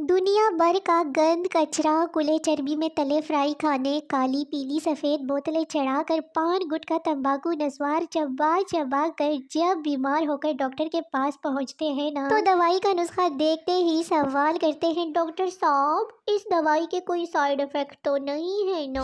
دنیا بھر کا گند کچرا کلے چربی میں تلے فرائی کھانے کالی پیلی سفید بوتلیں چڑھا کر پان گٹکا تمباکو نسوار چبا چبا کر جب بیمار ہو کر ڈاکٹر کے پاس پہنچتے ہیں نا تو دوائی کا نسخہ دیکھتے ہی سوال کرتے ہیں، ڈاکٹر صاحب اس دوائی کے کوئی سائیڈ افیکٹ تو نہیں ہے نا؟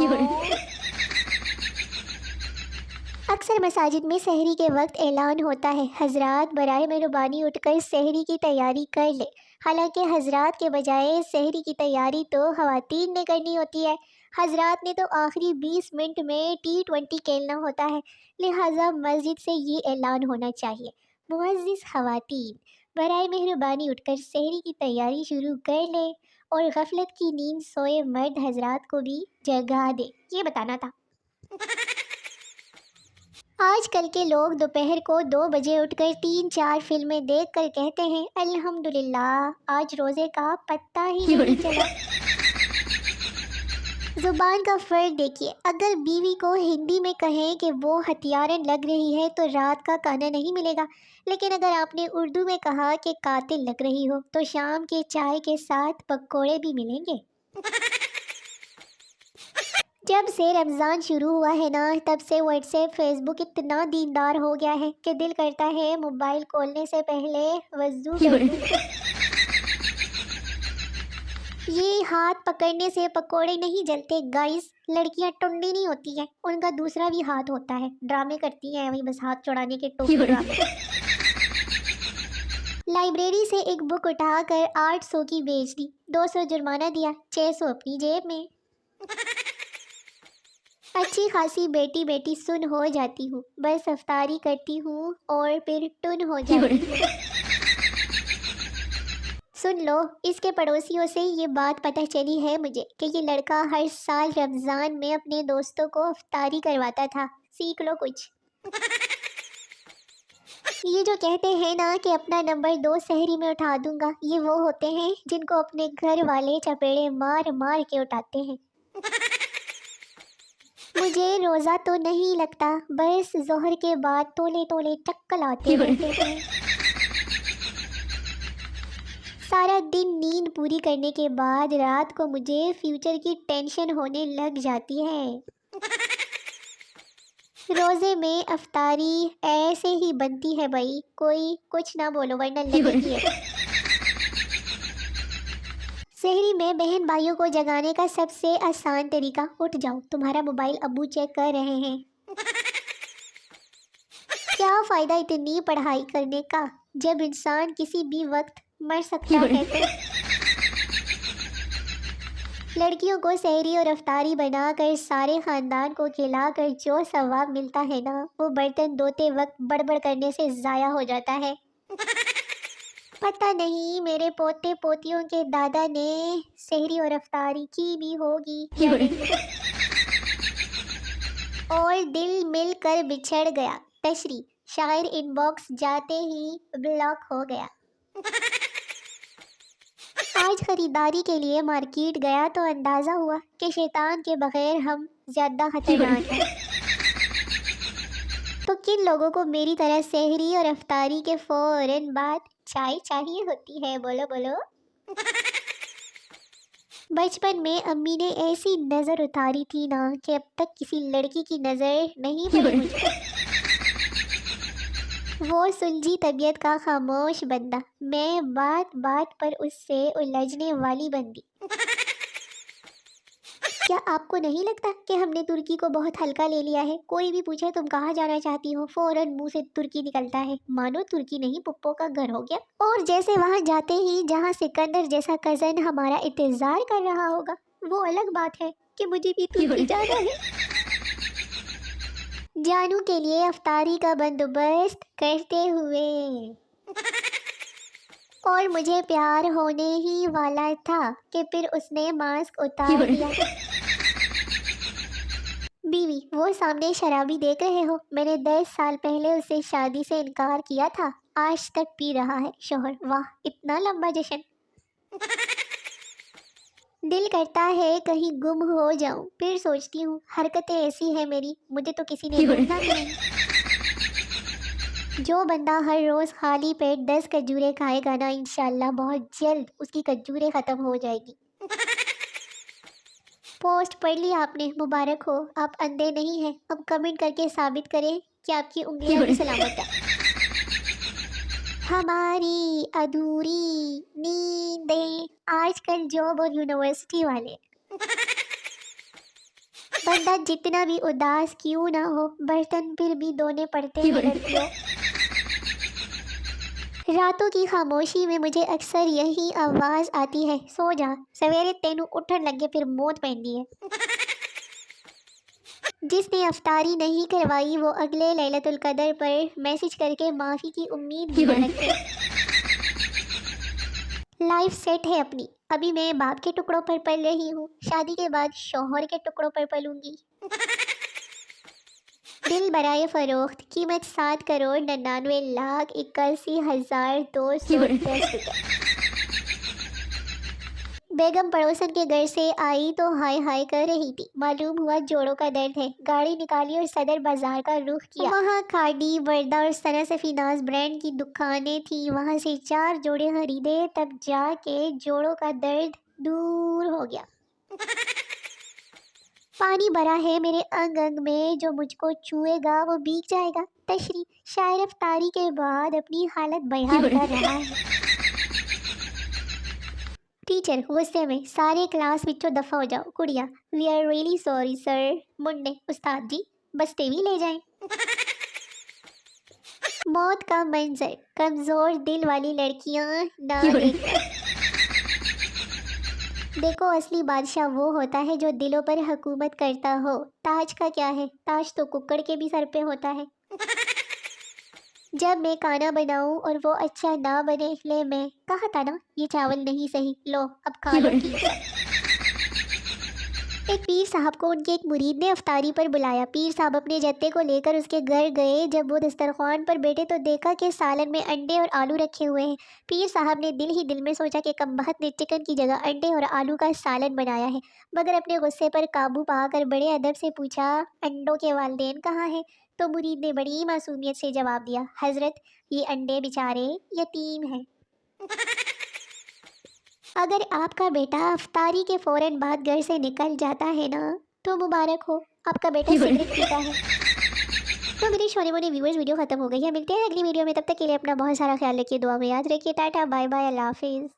اکثر مساجد میں سحری کے وقت اعلان ہوتا ہے، حضرات برائے مہربانی اٹھ کر سحری کی تیاری کر لیں۔ حالانکہ حضرات کے بجائے سحری کی تیاری تو خواتین نے کرنی ہوتی ہے۔ حضرات نے تو آخری 20 منٹ میں T20 کھیلنا ہوتا ہے، لہٰذا مسجد سے یہ اعلان ہونا چاہیے، معزز خواتین برائے مہربانی اٹھ کر سحری کی تیاری شروع کر لیں اور غفلت کی نیند سوئے مرد حضرات کو بھی جگا دیں۔ یہ بتانا تھا۔ آج کل کے لوگ دوپہر کو 2 بجے اٹھ کر 3-4 فلمیں دیکھ کر کہتے ہیں، الحمدللہ آج روزے کا پتہ ہی نہیں چلا۔ زبان کا فرق دیکھیے، اگر بیوی کو ہندی میں کہیں کہ وہ ہتھیارن لگ رہی ہے تو رات کا کھانا نہیں ملے گا، لیکن اگر آپ نے اردو میں کہا کہ قاتل لگ رہی ہو تو شام کے چائے کے ساتھ پکوڑے بھی ملیں گے۔ جب سے رمضان شروع ہوا ہے نا، تب سے واٹس ایپ فیس بک اتنا دیندار ہو گیا ہے کہ دل کرتا ہے موبائل کھولنے سے پہلے وضو کر لوں۔ یہ ہاتھ پکڑنے سے پکوڑے نہیں جلتے گائز، لڑکیاں ٹنڈی نہیں ہوتی ہیں، ان کا دوسرا بھی ہاتھ ہوتا ہے، ڈرامے کرتی ہیں وہی بس ہاتھ چڑھانے کے ٹوپی ڈرامے۔ لائبریری سے ایک بک اٹھا کر 800 کی بیچ دی، 200 جرمانہ دیا، 600 اپنی جیب میں۔ اچھی خاصی بیٹی بیٹی سن ہو جاتی ہوں، بس افطاری کرتی ہوں اور پھر ٹن ہو جاتی ہوں۔ سن لو، اس کے پڑوسیوں سے یہ بات پتہ چلی ہے مجھے کہ یہ لڑکا ہر سال رمضان میں اپنے دوستوں کو افطاری کرواتا تھا، سیکھ لو کچھ۔ یہ جو کہتے ہیں نا کہ اپنا نمبر 2 سحری میں اٹھا دوں گا، یہ وہ ہوتے ہیں جن کو اپنے گھر والے چپیڑے مار مار کے اٹھاتے ہیں۔ مجھے روزہ تو نہیں لگتا، بس ظہر کے بعد تولے تولے چکل آتے رہتے ہیں۔ سارا دن نیند پوری کرنے کے بعد رات کو مجھے فیوچر کی ٹینشن ہونے لگ جاتی ہے۔ روزے میں افطاری ایسے ہی بنتی ہے بھائی، کوئی کچھ نہ بولو ورنہ لگے گی ہے۔ سحری میں بہن بھائیوں کو جگانے کا سب سے آسان طریقہ، اٹھ جاؤ تمہارا موبائل ابو چیک کر رہے ہیں۔ کیا فائدہ اتنی پڑھائی کرنے کا جب انسان کسی بھی وقت مر سکتا ہے تو؟ لڑکیوں کو سحری اور افطاری بنا کر سارے خاندان کو کھلا کر جو ثواب ملتا ہے نا، وہ برتن دھوتے وقت بڑبڑ کرنے سے ضائع ہو جاتا ہے۔ پتہ نہیں میرے پوتے پوتیوں کے دادا نے سحری اور افطاری کی بھی ہوگی یا نہیں۔ اور دل مل کر بچھڑ گیا، تشریح شاعر ان باکس جاتے ہی بلاک ہو گیا۔ آج خریداری کے لیے مارکیٹ گیا تو اندازہ ہوا کہ شیطان کے بغیر ہم زیادہ خطرناک ہیں۔ تو کن لوگوں کو میری طرح سحری اور افطاری کے فوراً بعد چائے چاہیے ہوتی ہے؟ بولو بولو۔ بچپن میں امی نے ایسی نظر اتاری تھی نا کہ اب تک کسی لڑکی کی نظر نہیں پڑی مجھ پر۔ وہ سلجھی طبیعت کا خاموش بندہ، میں بات بات پر اس سے الجھنے والی بندی۔ کیا آپ کو نہیں لگتا کہ ہم نے ترکی کو بہت ہلکا لے لیا ہے؟ کوئی بھی پوچھے تم کہاں جانا چاہتی ہو، فوراً منہ سے ترکی نکلتا ہے، مانو ترکی نہیں پپو کا گھر ہو گیا۔ اور جیسے وہاں جاتے ہی جہاں سکندر جیسا کزن ہمارا انتظار کر رہا ہوگا، وہ الگ بات ہے کہ مجھے بھی ترکی جانا ہے۔ جانو کے لیے افطاری کا بندوبست کرتے ہوئے، اور مجھے پیار ہونے ہی والا تھا کہ پھر اس نے ماسک اتار دیا۔ بیوی، وہ سامنے شرابی دیکھ رہے ہو، میں نے 10 سال پہلے اسے شادی سے انکار کیا تھا، آج تک پی رہا ہے۔ شوہر، واہ اتنا لمبا جشن۔ دل کرتا ہے کہیں گم ہو جاؤں، پھر سوچتی ہوں حرکتیں ایسی ہیں میری، مجھے تو کسی نے ڈھونڈا بھی نہیں۔ جو بندہ ہر روز خالی پیٹ 10 کھجوریں کھائے گا نا، انشاءاللہ بہت جلد اس کی کھجوریں ختم ہو جائے گی۔ پوسٹ پڑھ لی آپ نے، مبارک ہو، آپ اندھے نہیں ہیں۔ اب کمنٹ کر کے ثابت کریں کہ آپ کی انگلیاں بھی سلامت ہیں۔ ہماری ادھوری نیندیں، آج کل جاب اور یونیورسٹی والے۔ بندہ جتنا بھی اداس کیوں نہ ہو، برتن پھر بھی دھونے پڑتے ہیں لڑکیوں۔ راتوں کی خاموشی میں مجھے اکثر یہی آواز آتی ہے، سو جا، سویرے تینوں اٹھن لگے پھر موت پہنی ہے۔ جس نے افطاری نہیں کروائی وہ اگلے لیلۃ القدر پر میسج کر کے معافی کی امید بھی نہ رکھے۔ لائف سیٹ ہے اپنی، ابھی میں باپ کے ٹکڑوں پر پل رہی ہوں، شادی کے بعد شوہر کے ٹکڑوں پر پلوں گی۔ دل برائے فروخت، قیمت 7,99,81,210 روپے۔ بیگم پڑوسن کے گھر سے آئی تو ہائے ہائے کر رہی تھی، معلوم ہوا جوڑوں کا درد ہے۔ گاڑی نکالی اور صدر بازار کا رخ کیا۔ وہاں کھاڑی، وردہ اور ثنا سفیناز برانڈ کی دکانیں تھیں، وہاں سے 4 جوڑے خریدے، تب جا کے جوڑوں کا درد دور ہو گیا۔ پانی بھرا ہے میرے انگ انگ میں، جو مجھ کو چھوئے گا وہ بھیگ جائے گا۔ تشریح، شاعر افطاری کے بعد اپنی حالت بیان کر رہا ہے۔ ٹیچر غصے میں، سارے کلاس وچوں دفع ہو جاؤ۔ کڑیا، we are really sorry sir. منڈے، استاد جی بس ٹی وی لے جائیں۔ موت کا منظر، کمزور دل والی لڑکیاں نہ دیکھیں۔ دیکھو اصلی بادشاہ وہ ہوتا ہے جو دلوں پر حکومت کرتا ہو، تاج کا کیا ہے، تاج تو ککڑ کے بھی سر پہ ہوتا ہے۔ جب میں کھانا بناؤں اور وہ اچھا نہ بنے، لے میں کہا تھا نا یہ چاول نہیں صحیح، لو اب کھا لو ٹھیک ہے۔ ایک پیر صاحب کو ان کے ایک مرید نے افطاری پر بلایا۔ پیر صاحب اپنے جتے کو لے کر اس کے گھر گئے۔ جب وہ دسترخوان پر بیٹھے تو دیکھا کہ سالن میں انڈے اور آلو رکھے ہوئے ہیں۔ پیر صاحب نے دل ہی دل میں سوچا کہ کمبخت نے چکن کی جگہ انڈے اور آلو کا سالن بنایا ہے، مگر اپنے غصے پر قابو پا کر بڑے ادب سے پوچھا، انڈوں کے والدین کہاں ہیں؟ تو مرید نے بڑی معصومیت سے جواب دیا، حضرت یہ انڈے بیچارے یتیم ہیں۔ اگر آپ کا بیٹا افطاری کے فوراً بعد گھر سے نکل جاتا ہے نا تو مبارک ہو، آپ کا بیٹا سگریٹ پیتا ہے۔ تو میرے شونے مونے ویورز، ویڈیو ختم ہو گئی ہے، ملتے ہیں اگلی ویڈیو میں، تب تک کے لیے اپنا بہت سارا خیال رکھیے، دعا میں یاد رکھیے، ٹاٹا بائے بائے، اللہ حافظ۔